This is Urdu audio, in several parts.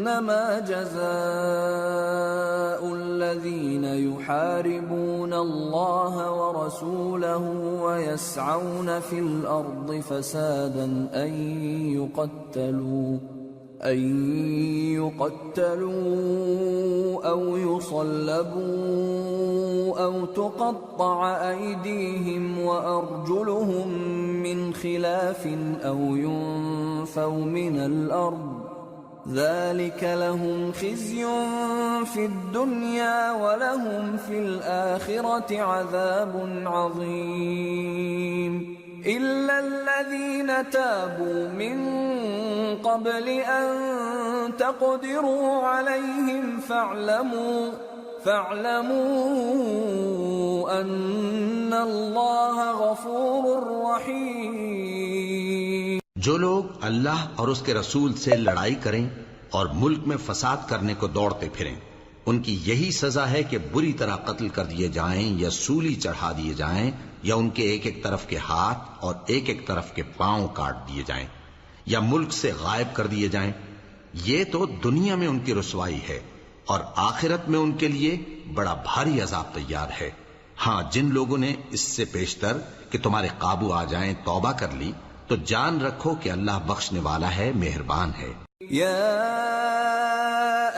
إنما جزاء الذين يحاربون الله ورسوله ويسعون في الأرض فسادا أن يقتلوا أو يصلبوا أو تقطع أيديهم وأرجلهم من خلاف أو ينفوا من الأرض ذلك لهم خزي في الدنيا ولهم في الآخرة عذاب عظيم إلا الذين تابوا من قبل أن تقدروا عليهم فاعلموا أن الله غفور رحيم۔ جو لوگ اللہ اور اس کے رسول سے لڑائی کریں اور ملک میں فساد کرنے کو دوڑتے پھریں، ان کی یہی سزا ہے کہ بری طرح قتل کر دیے جائیں یا سولی چڑھا دیے جائیں یا ان کے ایک ایک طرف کے ہاتھ اور ایک ایک طرف کے پاؤں کاٹ دیے جائیں یا ملک سے غائب کر دیے جائیں۔ یہ تو دنیا میں ان کی رسوائی ہے اور آخرت میں ان کے لیے بڑا بھاری عذاب تیار ہے۔ ہاں، جن لوگوں نے اس سے پیشتر کہ تمہارے قابو آ جائیں توبہ کر لی تو جان رکھو کہ اللہ بخشنے والا ہے، مہربان ہے۔ یا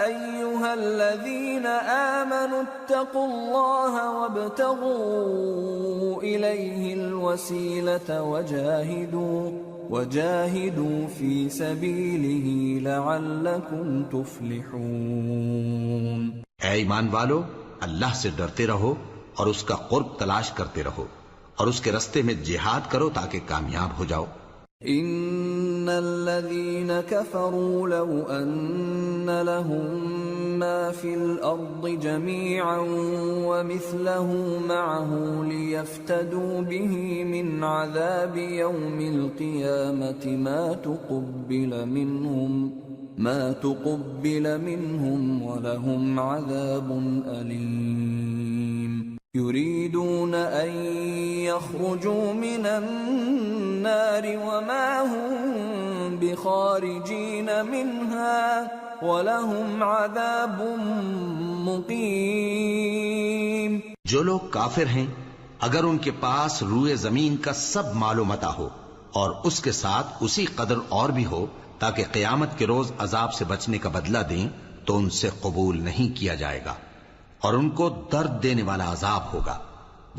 ایھا الذین آمنوا اتقوا اللہ وابتغوا الیہ الوسیلۃ وجاہدوا فی سبیلہ لعلکم تفلحون۔ اے ایمان والو، اللہ سے ڈرتے رہو اور اس کا قرب تلاش کرتے رہو اور اس کے رستے میں جہاد کرو تاکہ کامیاب ہو جاؤ۔ ان الذين كفروا لو ان لهم ما في الارض جميعا ومثله معه ليفتدوا به من عذاب يوم القيامة ما تقبل منهم ولهم عذاب أليم يريدون أن يخرجوا من النار وما هم بخارجين منها وَلَهُمْ عَذَابٌ مُقِيمٌ۔ جو لوگ کافر ہیں اگر ان کے پاس روئے زمین کا سب مال و متاع ہو اور اس کے ساتھ اسی قدر اور بھی ہو تاکہ قیامت کے روز عذاب سے بچنے کا بدلہ دیں تو ان سے قبول نہیں کیا جائے گا اور ان کو درد دینے والا عذاب ہوگا۔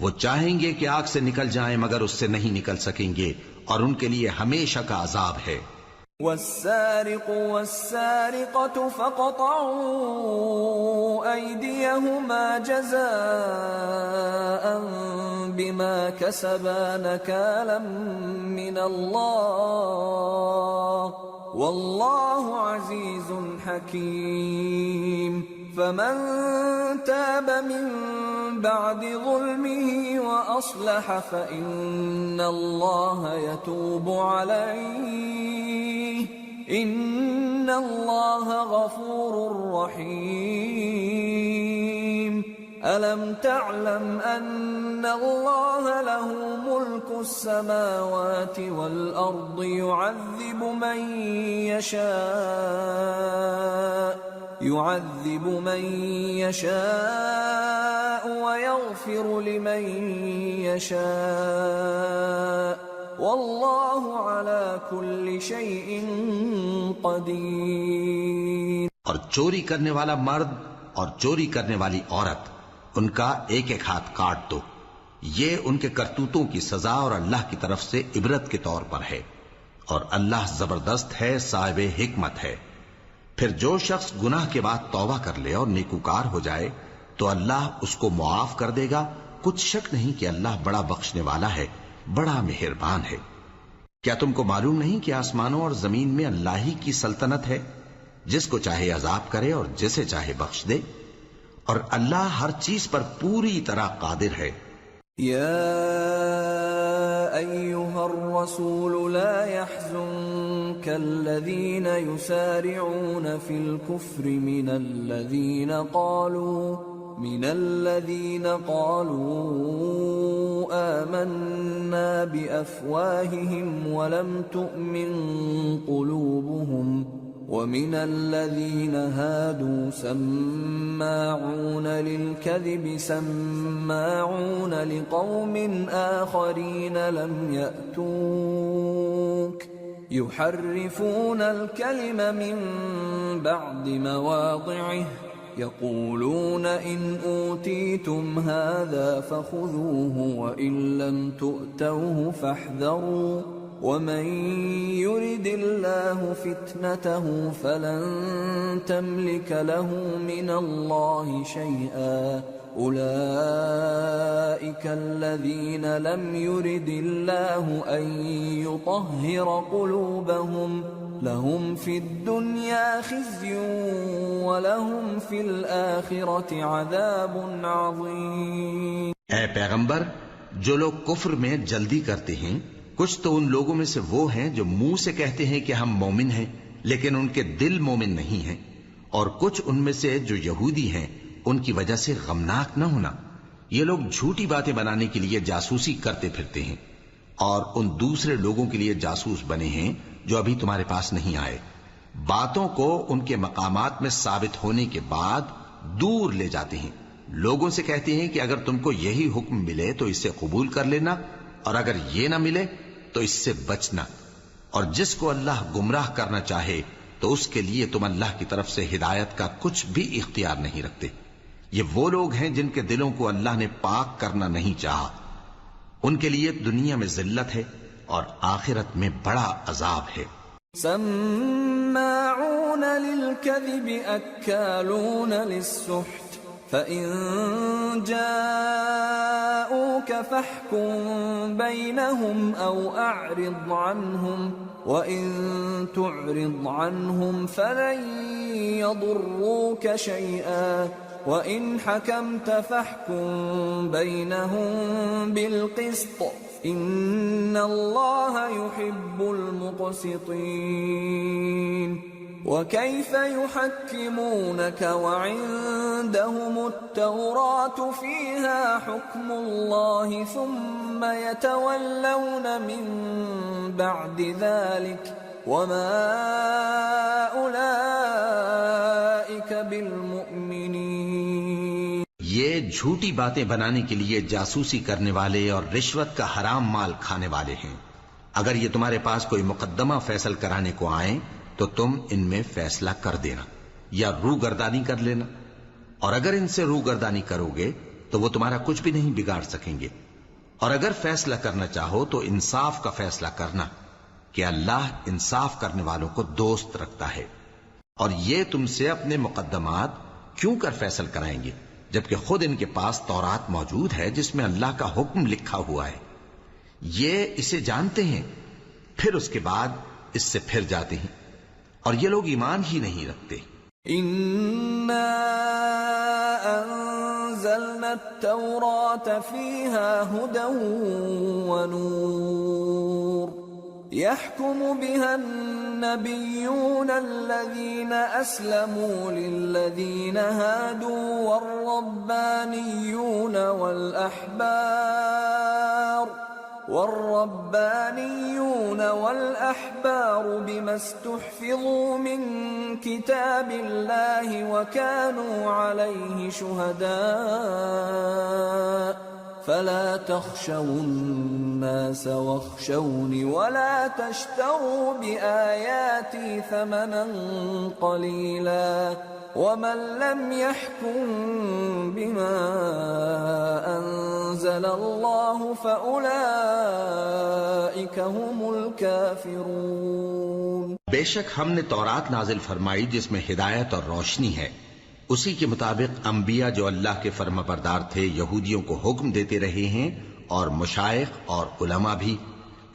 وہ چاہیں گے کہ آگ سے نکل جائیں مگر اس سے نہیں نکل سکیں گے اور ان کے لیے ہمیشہ کا عذاب ہے۔ والسارق والسارقة فقطعوا أيديهما جزاء بما كسبا نكالا من الله والله عزيز حكيم۔ فمن تاب من بعد ظلمه وأصلح فإن الله يتوب عليه إن الله غفور رحيم۔ ألم تعلم أن الله له ملك السماوات والأرض يعذب من يشاء ويغفر لمن يشاء والله على كل شيء قدير۔ اور چوری کرنے والا مرد اور چوری کرنے والی عورت ان کا ایک ایک ہاتھ کاٹ دو، یہ ان کے کرتوتوں کی سزا اور اللہ کی طرف سے عبرت کے طور پر ہے، اور اللہ زبردست ہے، صاحب حکمت ہے۔ پھر جو شخص گناہ کے بعد توبہ کر لے اور نیکوکار ہو جائے تو اللہ اس کو معاف کر دے گا، کچھ شک نہیں کہ اللہ بڑا بخشنے والا ہے، بڑا مہربان ہے۔ کیا تم کو معلوم نہیں کہ آسمانوں اور زمین میں اللہ ہی کی سلطنت ہے، جس کو چاہے عذاب کرے اور جسے چاہے بخش دے، اور اللہ ہر چیز پر پوری طرح قادر ہے۔ یا ایھا الرسول لا يحزنك الذين يسارعون في الكفر من الذين قالوا آمنا بأفواههم ولم تؤمن قلوبهم ومن الذين هادوا سماعون للكذب سماعون لقوم آخرين لم يأتوك يحرفون الكلم من بعد مواضعه يقولون إن أوتيتم هذا فخذوه وإن لم تؤتوه فاحذروا ومن يرد الله فتنته فلن تملك له من الله شيئا أولئك الذين لم يرد الله أن يطهر قلوبهم لهم في الدنيا خزي ولهم في الآخرة عذاب عظيم۔ اے پیغمبر، جو لوگ کفر میں جلدی کرتے ہیں کچھ تو ان لوگوں میں سے وہ ہیں جو منہ سے کہتے ہیں کہ ہم مومن ہیں لیکن ان کے دل مومن نہیں ہیں، اور کچھ ان میں سے جو یہودی ہیں ان کی وجہ سے غمناک نہ ہونا۔ یہ لوگ جھوٹی باتیں بنانے کے لیے جاسوسی کرتے پھرتے ہیں اور ان دوسرے لوگوں کے لیے جاسوس بنے ہیں جو ابھی تمہارے پاس نہیں آئے، باتوں کو ان کے مقامات میں ثابت ہونے کے بعد دور لے جاتے ہیں، لوگوں سے کہتے ہیں کہ اگر تم کو یہی حکم ملے تو اسے قبول کر لینا اور اگر یہ نہ ملے تو اس سے بچنا، اور جس کو اللہ گمراہ کرنا چاہے تو اس کے لیے تم اللہ کی طرف سے ہدایت کا کچھ بھی اختیار نہیں رکھتے۔ یہ وہ لوگ ہیں جن کے دلوں کو اللہ نے پاک کرنا نہیں چاہا، ان کے لیے دنیا میں ذلت ہے اور آخرت میں بڑا عذاب ہے۔ سماعون للكذب اکالون للسحت فإن جاءوك فاحكم بينهم أو أعرض عنهم وإن تعرض عنهم فلن يضروك شيئا وإن حكمت فاحكم بينهم بالقسط إن الله يحب المقسطين۔ وكيف يحكمونك وعندهم التوراة فيها حكم الله ثم يتولون من بعد ذلك وما أولئك بالمؤمنين۔ یہ جھوٹی باتیں بنانے کے لیے جاسوسی کرنے والے اور رشوت کا حرام مال کھانے والے ہیں۔ اگر یہ تمہارے پاس کوئی مقدمہ فیصل کرانے کو آئیں تو تم ان میں فیصلہ کر دینا یا روگردانی کر لینا، اور اگر ان سے روگردانی کرو گے تو وہ تمہارا کچھ بھی نہیں بگاڑ سکیں گے، اور اگر فیصلہ کرنا چاہو تو انصاف کا فیصلہ کرنا کہ اللہ انصاف کرنے والوں کو دوست رکھتا ہے۔ اور یہ تم سے اپنے مقدمات کیوں کر فیصل کرائیں گے جبکہ خود ان کے پاس تورات موجود ہے جس میں اللہ کا حکم لکھا ہوا ہے۔ یہ اسے جانتے ہیں پھر اس کے بعد اس سے پھر جاتے ہیں، اور یہ لوگ ایمان ہی نہیں رکھتے۔ اِنَّا أَنزَلْنَا التَّوْرَاةَ فِيهَا هُدًى وَنُورٌ يَحْكُمُ بِهَا النَّبِيُّونَ الَّذِينَ أَسْلَمُوا لِلَّذِينَ هَادُوا والربانيون والأحبار بما استحفظوا من كتاب الله وكانوا عليه شهداء فلا تخشوا الناس واخشوني ولا تشتروا بآياتي ثمنا قليلا ومن لم يحكم بما أنزل الله فأولئك هم الكافرون۔ بے شک ہم نے تورات نازل فرمائی جس میں ہدایت اور روشنی ہے، اسی کے مطابق انبیاء جو اللہ کے فرما بردار تھے یہودیوں کو حکم دیتے رہے ہیں، اور مشائخ اور علماء بھی،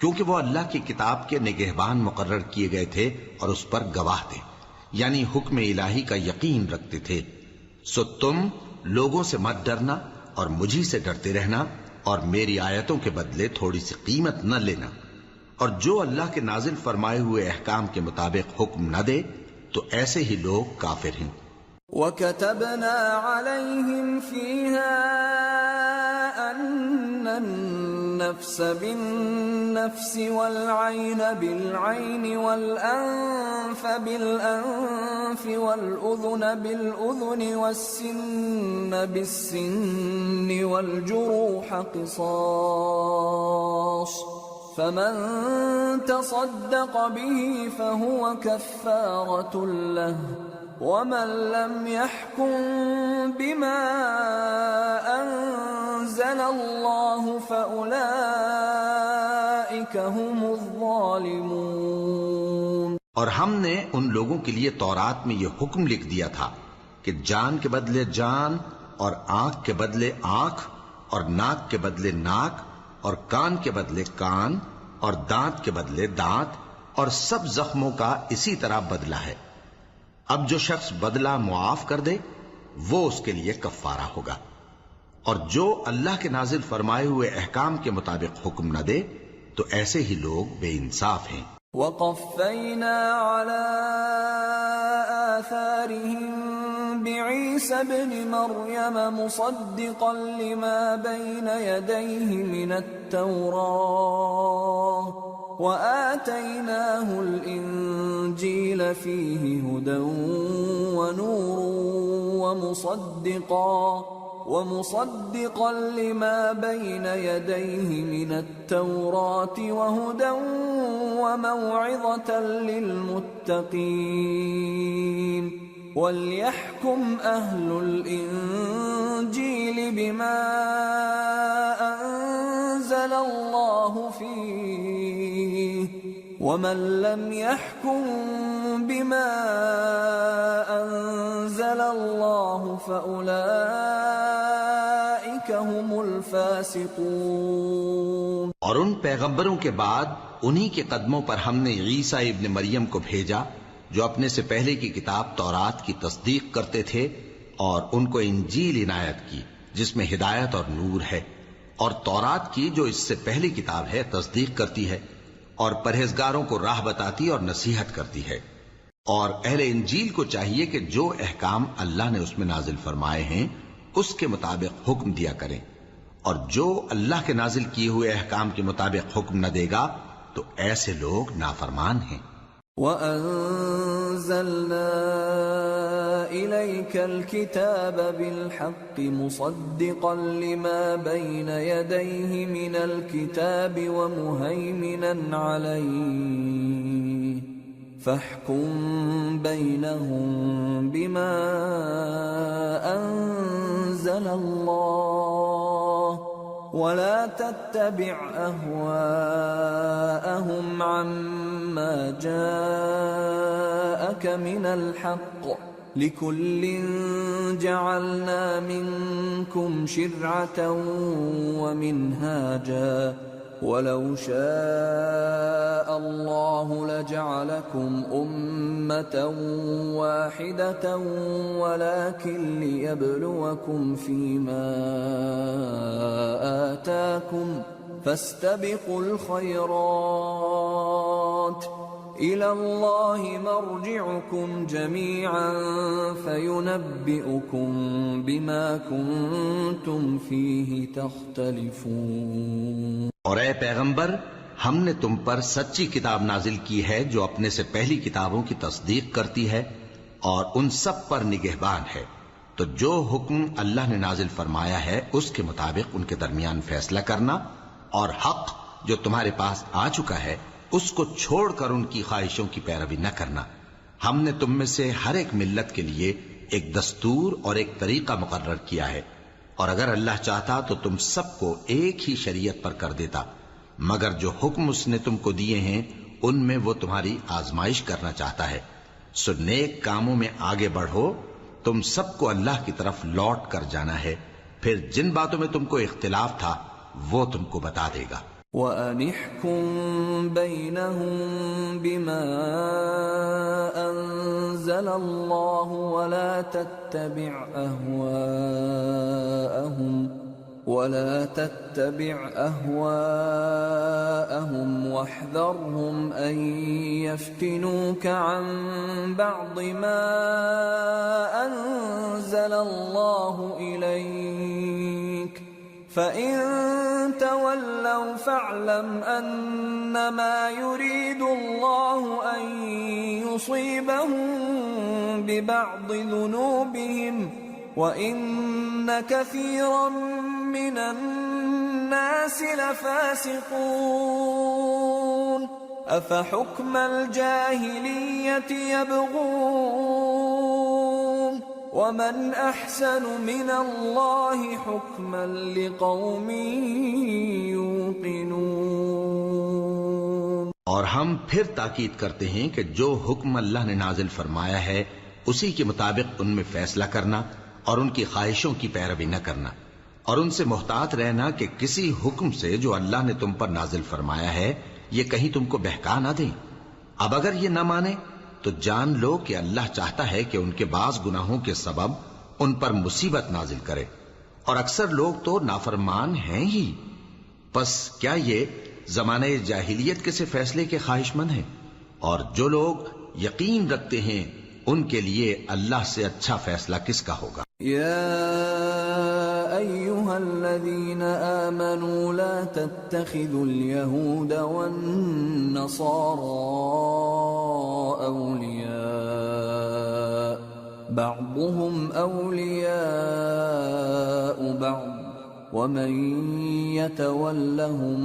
کیونکہ وہ اللہ کی کتاب کے نگہبان مقرر کیے گئے تھے اور اس پر گواہ تھے، یعنی حکم الہی کا یقین رکھتے تھے۔ سو تم لوگوں سے مت ڈرنا اور مجھی سے ڈرتے رہنا، اور میری آیتوں کے بدلے تھوڑی سی قیمت نہ لینا، اور جو اللہ کے نازل فرمائے ہوئے احکام کے مطابق حکم نہ دے تو ایسے ہی لوگ کافر ہیں۔ وَكَتَبْنَا عَلَيْهِمْ فِيهَا أَنَّ النفس بالنفس والعين بالعين والأنف بالأنف والأذن بالأذن والسن بالسن والجروح قصاص فمن تصدق به فهو كفارة له ومن لم يحكم بما أنزل الله فأولئك هم الظالمون۔ اور ہم نے ان لوگوں کے لیے تورات میں یہ حکم لکھ دیا تھا کہ جان کے بدلے جان اور آنکھ کے بدلے آنکھ اور ناک کے بدلے ناک اور کان کے بدلے کان اور دانت کے بدلے دانت اور سب زخموں کا اسی طرح بدلہ ہے۔ اب جو شخص بدلہ معاف کر دے وہ اس کے لیے کفارہ ہوگا، اور جو اللہ کے نازل فرمائے ہوئے احکام کے مطابق حکم نہ دے تو ایسے ہی لوگ بے انصاف ہیں۔ وَقَفَّيْنَا عَلَىٰ آثَارِهِم بِعِيسَى ابْنِ مَرْيَمَ مُصَدِّقًا لِمَا بَيْنَ يَدَيْهِ مِنَ التَّوْرَاةِ وَآتَيْنَاهُ الْإِنجِيلَ فِيهِ هُدًى وَنُورٌ ومصدقا لما بين يديه من التوراة وهدى وموعظة للمتقين وليحكم أهل الإنجيل بما أنزل الله فيه ومن لم يحكم بما أنزل الله فأولئك هم الفاسقون۔ اور ان پیغمبروں کے بعد انہی کے قدموں پر ہم نے عیسیٰ ابن مریم کو بھیجا جو اپنے سے پہلے کی کتاب تورات کی تصدیق کرتے تھے، اور ان کو انجیل عنایت کی جس میں ہدایت اور نور ہے، اور تورات کی جو اس سے پہلی کتاب ہے تصدیق کرتی ہے اور پرہیزگاروں کو راہ بتاتی اور نصیحت کرتی ہے۔ اور اہل انجیل کو چاہیے کہ جو احکام اللہ نے اس میں نازل فرمائے ہیں اس کے مطابق حکم دیا کریں، اور جو اللہ کے نازل کیے ہوئے احکام کے مطابق حکم نہ دے گا تو ایسے لوگ نافرمان ہیں۔ وَأَنزَلْنَا إِلَيْكَ الْكِتَابَ بِالْحَقِّ مُصَدِّقًا لِمَا بَيْنَ يَدَيْهِ مِنَ الْكِتَابِ وَمُهَيْمِنًا عَلَيْهِ فَاحْكُم بَيْنَهُم بِمَا أَنزَلَ اللَّهُ وَلَا تَتَّبِعْ أَهْوَاءَهُمْ عَمَّا جَاءَكَ مِنَ الْحَقِّ لِكُلٍّ جَعَلْنَا مِنكُمْ شِرْعَةً وَمِنْهَاجًا وَلَوْ شَاءَ اللَّهُ لَجَعَلَكُمْ أُمَّةً وَاحِدَةً وَلَكِنْ لِيَبْلُوَكُمْ فِيمَا آتَاكُمْ فَاسْتَبِقُوا الْخَيْرَاتِ إِلَى اللَّهِ مَرْجِعُكُمْ جَمِيعًا فَيُنَبِّئُكُم بِمَا كُنتُمْ فِيهِ تَخْتَلِفُونَ۔ اور اے پیغمبر، ہم نے تم پر سچی کتاب نازل کی ہے جو اپنے سے پہلی کتابوں کی تصدیق کرتی ہے اور ان سب پر نگہبان ہے، تو جو حکم اللہ نے نازل فرمایا ہے اس کے مطابق ان کے درمیان فیصلہ کرنا، اور حق جو تمہارے پاس آ چکا ہے اس کو چھوڑ کر ان کی خواہشوں کی پیروی نہ کرنا۔ ہم نے تم میں سے ہر ایک ملت کے لیے ایک دستور اور ایک طریقہ مقرر کیا ہے، اور اگر اللہ چاہتا تو تم سب کو ایک ہی شریعت پر کر دیتا، مگر جو حکم اس نے تم کو دیے ہیں ان میں وہ تمہاری آزمائش کرنا چاہتا ہے۔ سو نیک کاموں میں آگے بڑھو، تم سب کو اللہ کی طرف لوٹ کر جانا ہے، پھر جن باتوں میں تم کو اختلاف تھا وہ تم کو بتا دے گا۔ وَأَنِ احْكُم بَيْنَهُم بِمَا أَنزَلَ اللَّهُ وَلَا تَتَّبِعْ أَهْوَاءَهُمْ وَاحْذَرْهُمْ أَن يَفْتِنُوكَ عَن بَعْضِ مَا أَنزَلَ اللَّهُ إِلَيْكَ فَإِن تولوا فاعلم أنما يريد الله أن يصيبهم ببعض ذنوبهم وَإِنَّ كَثِيرًا مِّنَ النَّاسِ لَفَاسِقُونَ أَفَحُكْمَ الْجَاهِلِيَّةِ يَبْغُونَ وَمَنْ أَحْسَنُ مِنَ اللَّهِ حُكْمًا لِقَوْمٍ يُوقِنُونَ۔ اور ہم پھر تاکید کرتے ہیں کہ جو حکم اللہ نے نازل فرمایا ہے اسی کے مطابق ان میں فیصلہ کرنا اور ان کی خواہشوں کی پیروی نہ کرنا، اور ان سے محتاط رہنا کہ کسی حکم سے جو اللہ نے تم پر نازل فرمایا ہے یہ کہیں تم کو بہکا نہ دیں۔ اب اگر یہ نہ مانے تو جان لو کہ اللہ چاہتا ہے کہ ان کے بعض گناہوں کے سبب ان پر مصیبت نازل کرے، اور اکثر لوگ تو نافرمان ہیں ہی۔ پس کیا یہ زمانہ جاہلیت کے سے فیصلے کے خواہش مند ہیں؟ اور جو لوگ یقین رکھتے ہیں ان کے لیے اللہ سے اچھا فیصلہ کس کا ہوگا؟ يا أيها الذين آمنوا لا تتخذوا اليهود والنصارى أولياء بعضهم أولياء بعض ومن يتولهم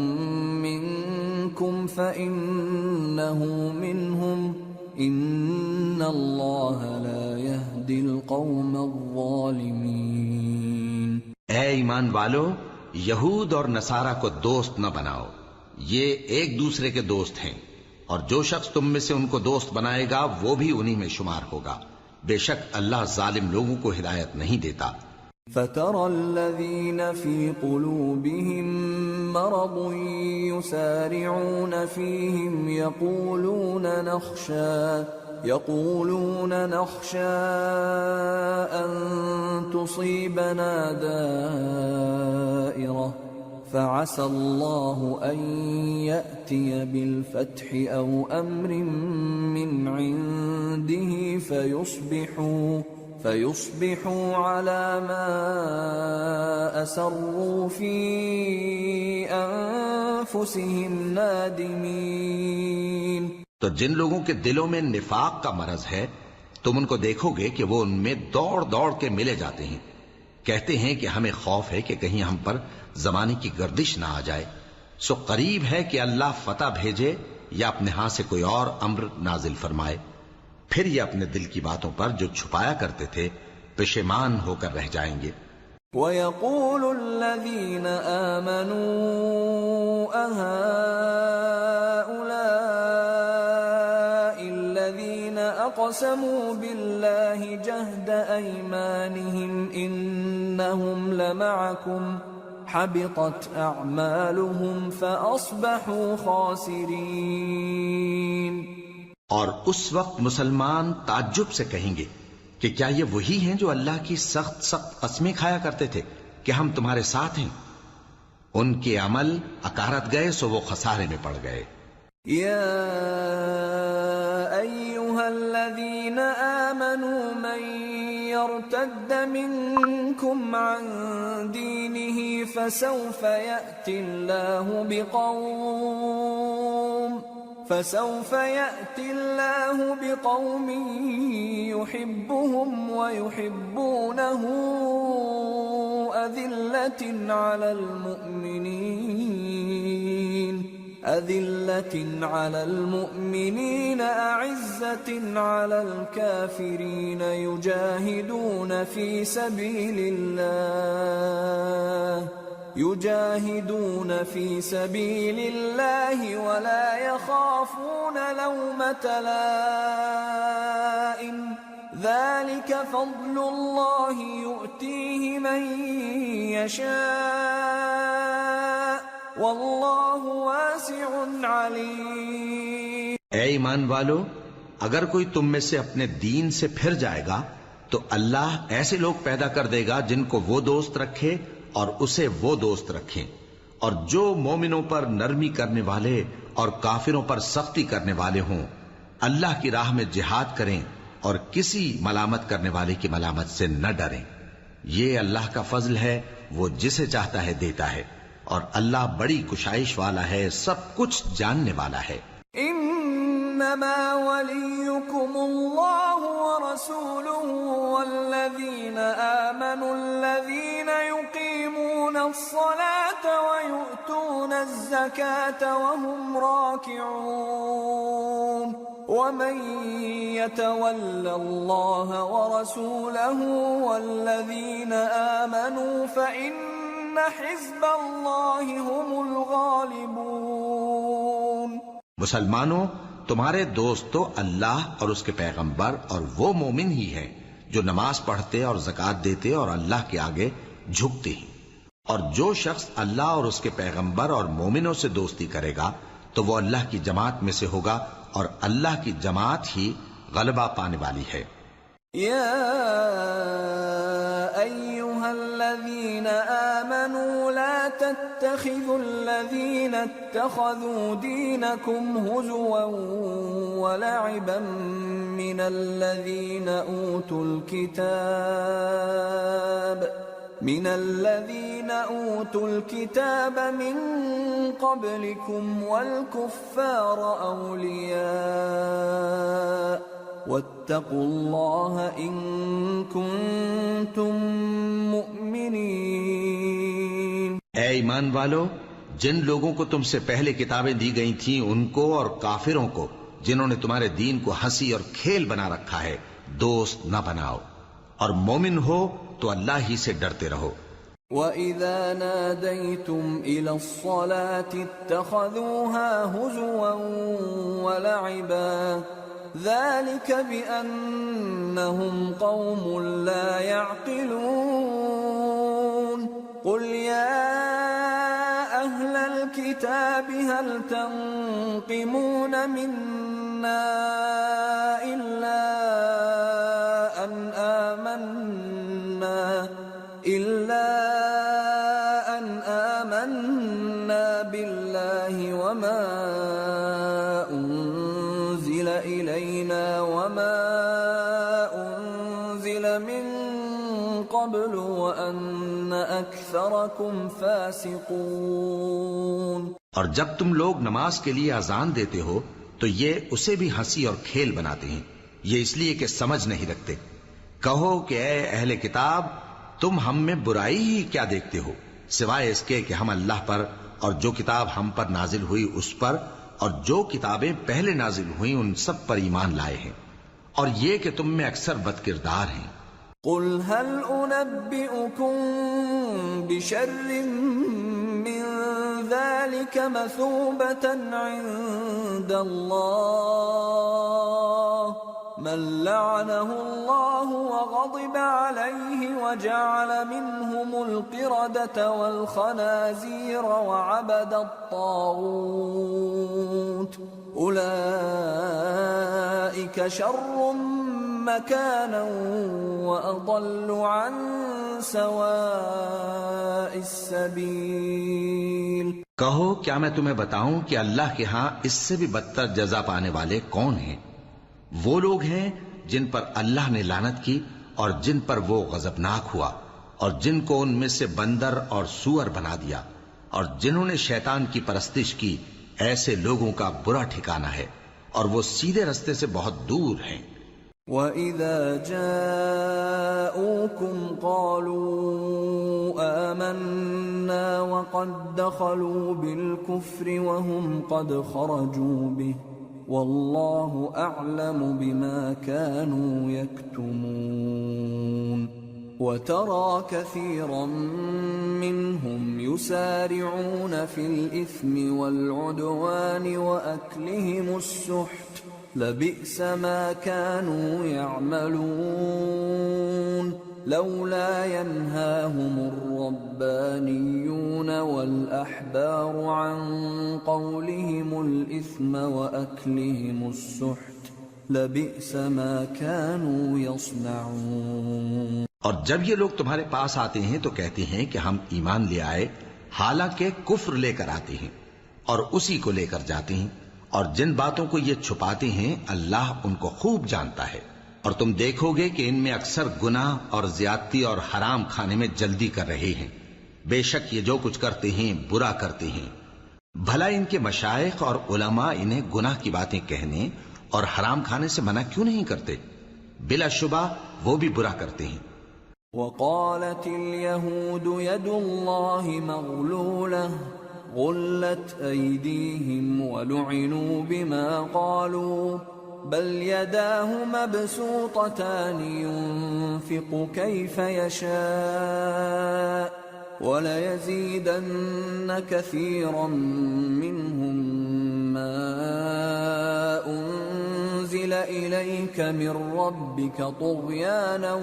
منكم فإنه منهم ان اللہ لا يهدی القوم الظالمین۔ اے ایمان والو، یہود اور نصارہ کو دوست نہ بناؤ، یہ ایک دوسرے کے دوست ہیں، اور جو شخص تم میں سے ان کو دوست بنائے گا وہ بھی انہی میں شمار ہوگا، بے شک اللہ ظالم لوگوں کو ہدایت نہیں دیتا۔ فَتَرَى الَّذِينَ فِي قُلُوبِهِم مَّرَضٌ يُسَارِعُونَ فِيهِمْ يَقُولُونَ نَخْشَىٰ أَن تُصِيبَنَا دَائِرَةٌ فَعَسَى اللَّهُ أَن يَأْتِيَ بِالْفَتْحِ أَوْ أَمْرٍ مِّنْ عِندِهِ فَيُصْبِحُوا عَلَى مَا أَسَرُّوا فِي أَنفُسِهِمْ نَادِمِينَ۔ تو جن لوگوں کے دلوں میں نفاق کا مرض ہے تم ان کو دیکھو گے کہ وہ ان میں دوڑ دوڑ کے ملے جاتے ہیں، کہتے ہیں کہ ہمیں خوف ہے کہ کہیں ہم پر زمانے کی گردش نہ آ جائے، سو قریب ہے کہ اللہ فتح بھیجے یا اپنے ہاں سے کوئی اور امر نازل فرمائے، پھر یہ اپنے دل کی باتوں پر جو چھپایا کرتے تھے پشیمان ہو کر رہ جائیں گے۔ وَيَقُولُ الَّذِينَ آمَنُوا أَهَؤُلَاءِ الَّذِينَ أَقْسَمُوا بِاللَّهِ جَهْدَ أَيْمَانِهِمْ إِنَّهُمْ لَمَعَكُمْ حَبِطَتْ أَعْمَالُهُمْ فَأَصْبَحُوا خَاسِرِينَ۔ اور اس وقت مسلمان تعجب سے کہیں گے کہ کیا یہ وہی ہیں جو اللہ کی سخت سخت قسمیں کھایا کرتے تھے کہ ہم تمہارے ساتھ ہیں؟ ان کے عمل اکارت گئے سو وہ خسارے میں پڑ گئے۔ یا ایھا الذین آمنوا من یرتد منکم عن دینہ فسوف یأتی اللہ بقوم يحبهم ويحبونه أذلة على المؤمنين أعزة على الكافرين يجاهدون في سبيل الله ولا يخافون لومة لائم ذلك فضل الله يؤتيه من يشاء والله واسع عليم۔ اے ایمان والو، اگر کوئی تم میں سے اپنے دین سے پھر جائے گا تو اللہ ایسے لوگ پیدا کر دے گا جن کو وہ دوست رکھے اور اسے وہ دوست رکھیں، اور جو مومنوں پر نرمی کرنے والے اور کافروں پر سختی کرنے والے ہوں، اللہ کی راہ میں جہاد کریں اور کسی ملامت کرنے والے کی ملامت سے نہ ڈریں۔ یہ اللہ کا فضل ہے، وہ جسے چاہتا ہے دیتا ہے، اور اللہ بڑی کشائش والا ہے، سب کچھ جاننے والا ہے۔ انما وليكم الله ورسوله والذين آمنوا الذين يقيمون الصلاة ويؤتون الزكاة وهم راكعون ومن يتول الله ورسوله والذين آمنوا فإن حزب الله هم الغالبون۔ مسلمانوں، تمہارے دوست تو اللہ اور اس کے پیغمبر اور وہ مومن ہی ہیں جو نماز پڑھتے اور زکوٰۃ دیتے اور اللہ کے آگے جھکتے ہیں، اور جو شخص اللہ اور اس کے پیغمبر اور مومنوں سے دوستی کرے گا تو وہ اللہ کی جماعت میں سے ہوگا، اور اللہ کی جماعت ہی غلبہ پانے والی ہے۔ یا ایھا الذین آمنوا لا تتخذوا الذین اتخذوا دینکم ہزوا ولعبا من الذین اوتوا الكتاب من قبلكم والكفار اولیاء واتقوا اللہ ان کنتم مؤمنین۔ اے ایمان والو، جن لوگوں کو تم سے پہلے کتابیں دی گئی تھیں ان کو اور کافروں کو جنہوں نے تمہارے دین کو ہنسی اور کھیل بنا رکھا ہے دوست نہ بناؤ، اور مومن ہو تو اللہ ہی سے ڈرتے رہو۔ وَإِذَا نَادَيْتُمْ إِلَى الصَّلَاةِ اتَّخَذُوهَا هُزُوًا وَلَعِبًا ذَلِكَ بِأَنَّهُمْ قَوْمٌ لَا يَعْقِلُونَ قُلْ يَا أَهْلَ الْكِتَابِ هَلْ تَنقِمُونَ مِنَّا إِلَّا أَنْ آمَنَّا بِاللَّهِ وَمَا أُنزِلَ إِلَيْنَا وَمَا أُنزِلَ مِن قَبْلُ وَأَنَّ أَكْثَرَكُمْ فَاسِقُونَ۔ اور جب تم لوگ نماز کے لیے اذان دیتے ہو تو یہ اسے بھی ہنسی اور کھیل بناتے ہیں، یہ اس لیے کہ سمجھ نہیں رکھتے۔ کہو کہ اے اہل کتاب، تم ہم میں برائی ہی کیا دیکھتے ہو، سوائے اس کے کہ ہم اللہ پر اور جو کتاب ہم پر نازل ہوئی اس پر اور جو کتابیں پہلے نازل ہوئیں ان سب پر ایمان لائے ہیں، اور یہ کہ تم میں اکثر بد کردار ہیں۔ قل هل انبئكم بشر من ذلك مثوبة عند الله من لعنه الله وغضب عليه وجعل منهم القردة والخنازير وعبد الطاغوت أولئك شر مكانا وأضل عن سواء السبيل۔ کہو کیا میں تمہیں بتاؤں کہ اللہ کے ہاں اس سے بھی بدتر جزا پانے والے کون ہیں؟ وہ لوگ ہیں جن پر اللہ نے لعنت کی اور جن پر وہ غضبناک ہوا، اور جن کو ان میں سے بندر اور سور بنا دیا، اور جنہوں نے شیطان کی پرستش کی، ایسے لوگوں کا برا ٹھکانہ ہے، اور وہ سیدھے رستے سے بہت دور ہیں۔ وَإِذَا جَاءُوكُمْ قَالُوا آمَنَّا وَقَدْ دَخَلُوا بِالْكُفْرِ وَهُمْ قَدْ خَرَجُوا بِهِ وَاللَّهُ أَعْلَمُ بِمَا كَانُوا يَكْتُمُونَ وَتَرَى كَثِيرًا مِّنْهُمْ يُسَارِعُونَ فِي الْإِثْمِ وَالْعُدْوَانِ وَأَكْلِهِمُ السُّحْتَ لَبِئْسَ مَا كَانُوا يَعْمَلُونَ لَوْلَا يَنْهَاهُمُ الرَّبَّانِيُّونَ وَالْأَحْبَارُ عَنْ قَوْلِهِمُ الْإِثْمَ وَأَكْلِهِمُ السُّحْتَ لَبِئْسَ مَا كَانُوا يَصْنَعُونَ۔ اور جب یہ لوگ تمہارے پاس آتے ہیں تو کہتے ہیں کہ ہم ایمان لے آئے، حالانکہ کفر لے کر آتے ہیں اور اسی کو لے کر جاتے ہیں، اور جن باتوں کو یہ چھپاتے ہیں اللہ ان کو خوب جانتا ہے۔ اور تم دیکھو گے کہ ان میں اکثر گناہ اور زیادتی اور حرام کھانے میں جلدی کر رہے ہیں، بے شک یہ جو کچھ کرتے ہیں برا کرتے ہیں. بھلا ان کے مشائخ اور علماء انہیں گناہ کی باتیں کہنے اور حرام کھانے سے منع کیوں نہیں کرتے؟ بلا شبہ وہ بھی برا کرتے ہیں. وقالت اليهود يد الله مغلولة غلت أيديهم ولعنوا بما قالوا بل يداه مبسوطتان ينفق كيف يشاء وليزيدن كثيرا منهم ما أنزل إليك من ربك طغيانا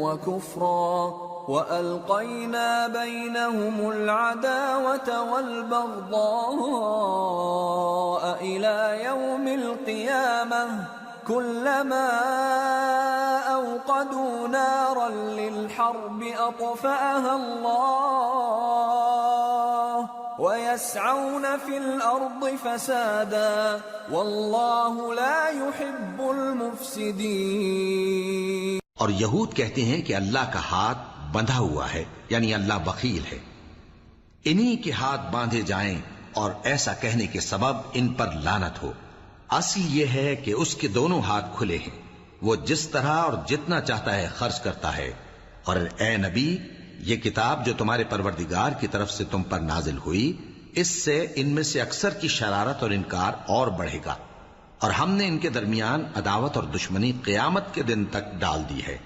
وكفرا وألقينا بينهم العداوة والبغضاء إلى يوم القيامة كلما أوقدوا نارا للحرب أطفأها الله ويسعون في الأرض فسادا والله لا يحب المفسدين. اور یہود کہتے ہیں کہ اللہ کا ہاتھ بندھا ہوا ہے، یعنی اللہ بخیل ہے. انہی کے ہاتھ باندھے جائیں اور ایسا کہنے کے سبب ان پر لعنت ہو. اصل یہ ہے کہ اس کے دونوں ہاتھ کھلے ہیں، وہ جس طرح اور جتنا چاہتا ہے خرچ کرتا ہے. اور اے نبی، یہ کتاب جو تمہارے پروردگار کی طرف سے تم پر نازل ہوئی، اس سے ان میں سے اکثر کی شرارت اور انکار اور بڑھے گا، اور ہم نے ان کے درمیان عداوت اور دشمنی قیامت کے دن تک ڈال دی ہے.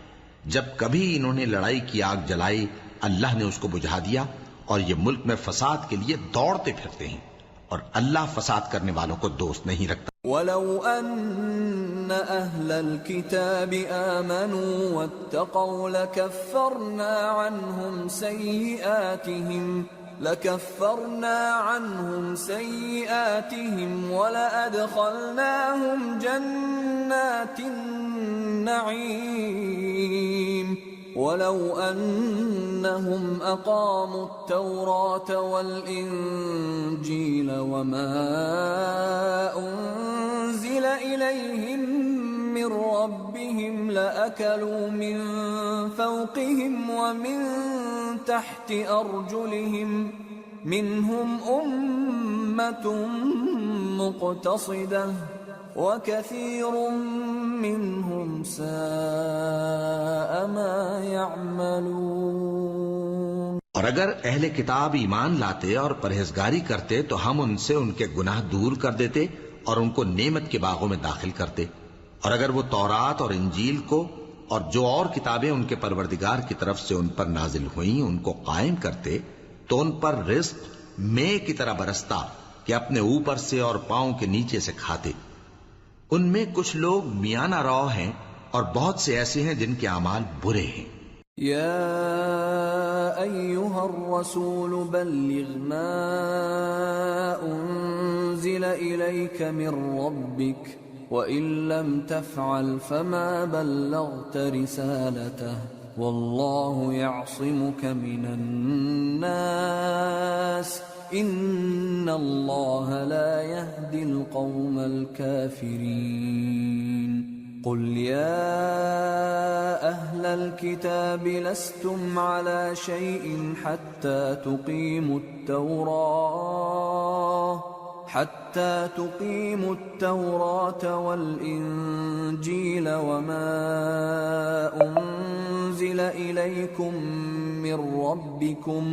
جب کبھی انہوں نے لڑائی کی آگ جلائی، اللہ نے اس کو بجھا دیا، اور یہ ملک میں فساد کے لیے دوڑتے پھرتے ہیں، اور اللہ فساد کرنے والوں کو دوست نہیں رکھتا. وَلَوْ أَنَّ أَهْلَ الْكِتَابِ آمَنُوا وَاتَّقَوْا لَكَفَّرْنَا عَنْهُمْ سَيِّئَاتِهِمْ وَلَأَدْخَلْنَاهُمْ جَنَّاتِ النَّعِيمِ وَلَوْ أَنَّهُمْ أَقَامُوا التَّوْرَاةَ وَالْإِنْجِيلَ وَمَا أُنْزِلَ إِلَيْهِمْ مِنْ رَبِّهِمْ لَأَكَلُوا مِنْ فَوْقِهِمْ وَمِنْ تَحْتِ أَرْجُلِهِمْ مِنْهُمْ أُمَّةٌ مُقْتَصِدَةٌ وَكَثِيرٌ مِّنْهُمْ سَاءَ مَا يَعْمَلُونَ. اور اگر اہل کتاب ایمان لاتے اور پرہیزگاری کرتے تو ہم ان سے ان کے گناہ دور کر دیتے اور ان کو نعمت کے باغوں میں داخل کرتے. اور اگر وہ تورات اور انجیل کو اور جو اور کتابیں ان کے پروردگار کی طرف سے ان پر نازل ہوئیں ان کو قائم کرتے تو ان پر رزق مے کی طرح برستا کہ اپنے اوپر سے اور پاؤں کے نیچے سے کھاتے. ان میں کچھ لوگ میانہ رو ہیں اور بہت سے ایسے ہیں جن کے اعمال برے ہیں. یا ایھا الرسول بلغ ما انزل الیک من ربک وَإِن لَّمْ تَفْعَلْ فَمَا بَلَّغْتَ رِسَالَتَهُ وَاللَّهُ يَعْصِمُكَ مِنَ النَّاسِ إِنَّ اللَّهَ لَا يَهْدِي الْقَوْمَ الْكَافِرِينَ. قُلْ يَا أَهْلَ الْكِتَابِ لَسْتُمْ عَلَى شَيْءٍ حَتَّى تُقِيمُوا التَّوْرَاةَ وَالْإِنْجِيلَ وَمَا أُنْزِلَ إِلَيْكُمْ مِنْ رَبِّكُمْ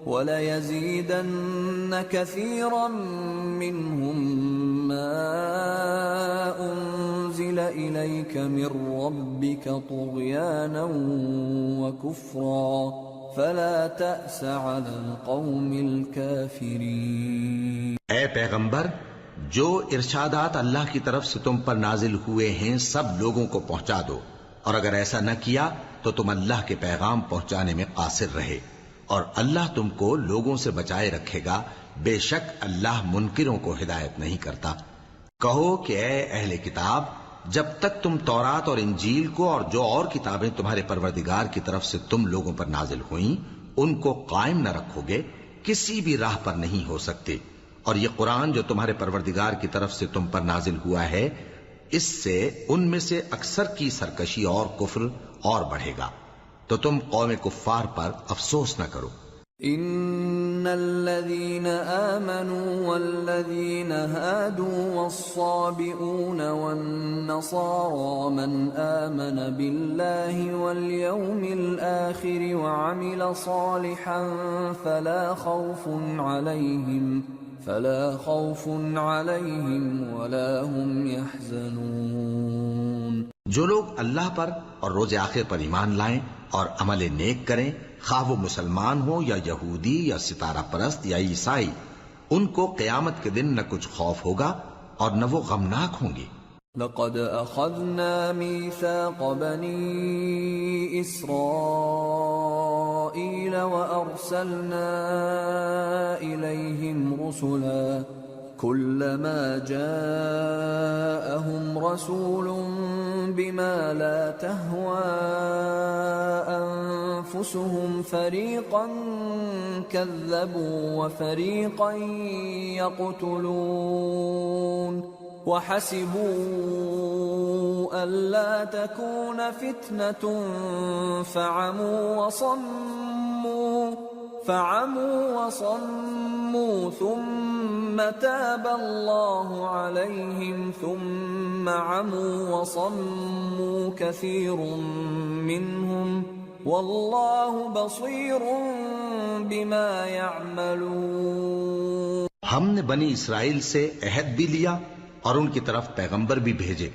وَلَيَزِيدَنَّ كَثِيرًا مِّنْهُمْ مَا أُنْزِلَ إِلَيْكَ مِنْ رَبِّكَ طُغْيَانًا وَكُفْرًا فَلَا تَأْسَ عَلَى الْقَوْمِ الْكَافِرِينَ. اے پیغمبر، جو ارشادات اللہ کی طرف سے تم پر نازل ہوئے ہیں سب لوگوں کو پہنچا دو، اور اگر ایسا نہ کیا تو تم اللہ کے پیغام پہنچانے میں قاصر رہے، اور اللہ تم کو لوگوں سے بچائے رکھے گا. بے شک اللہ منکروں کو ہدایت نہیں کرتا. کہو کہ اے اہل کتاب، جب تک تم تورات اور انجیل کو اور جو اور کتابیں تمہارے پروردگار کی طرف سے تم لوگوں پر نازل ہوئیں ان کو قائم نہ رکھو گے، کسی بھی راہ پر نہیں ہو سکتے. اور یہ قرآن جو تمہارے پروردگار کی طرف سے تم پر نازل ہوا ہے، اس سے ان میں سے اکثر کی سرکشی اور کفر اور بڑھے گا. تو تم قوم کفار پر افسوس نہ کرو. إن الذين آمنوا والذين هادوا والصابئون والنصارى من آمن بالله واليوم الآخر وعمل صالحا فلا خوف عليهم ولا هم يحزنون. جو لوگ اللہ پر اور روز آخر پر ایمان لائیں اور عمل نیک کریں، خواہ وہ مسلمان ہو یا یہودی یا ستارہ پرست یا عیسائی، ان کو قیامت کے دن نہ کچھ خوف ہوگا اور نہ وہ غمناک ہوں گے. لقد أخذنا ميثاق بني إسرائيل وأرسلنا إليهم رسلا كلما جاءهم رسول بما لا تهوى أنفسهم فريقا كذبوا وفريقا يقتلون وحسبوا ألا تكون فتنة فعموا وصموا ثم تاب الله عليهم ثم عموا وصموا كثير منهم والله بصير بما يعملون. ہم نے بنی اسرائیل سے عہد بھی لیا اور ان کی طرف پیغمبر بھی بھیجے،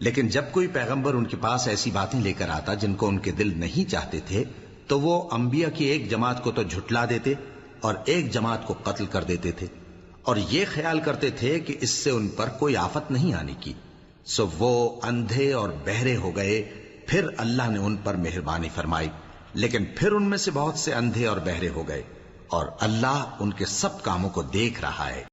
لیکن جب کوئی پیغمبر ان کے پاس ایسی باتیں لے کر آتا جن کو ان کے دل نہیں چاہتے تھے تو وہ انبیاء کی ایک جماعت کو تو جھٹلا دیتے اور ایک جماعت کو قتل کر دیتے تھے، اور یہ خیال کرتے تھے کہ اس سے ان پر کوئی آفت نہیں آنے کی. سو وہ اندھے اور بہرے ہو گئے. پھر اللہ نے ان پر مہربانی فرمائی، لیکن پھر ان میں سے بہت سے اندھے اور بہرے ہو گئے، اور اللہ ان کے سب کاموں کو دیکھ رہا ہے.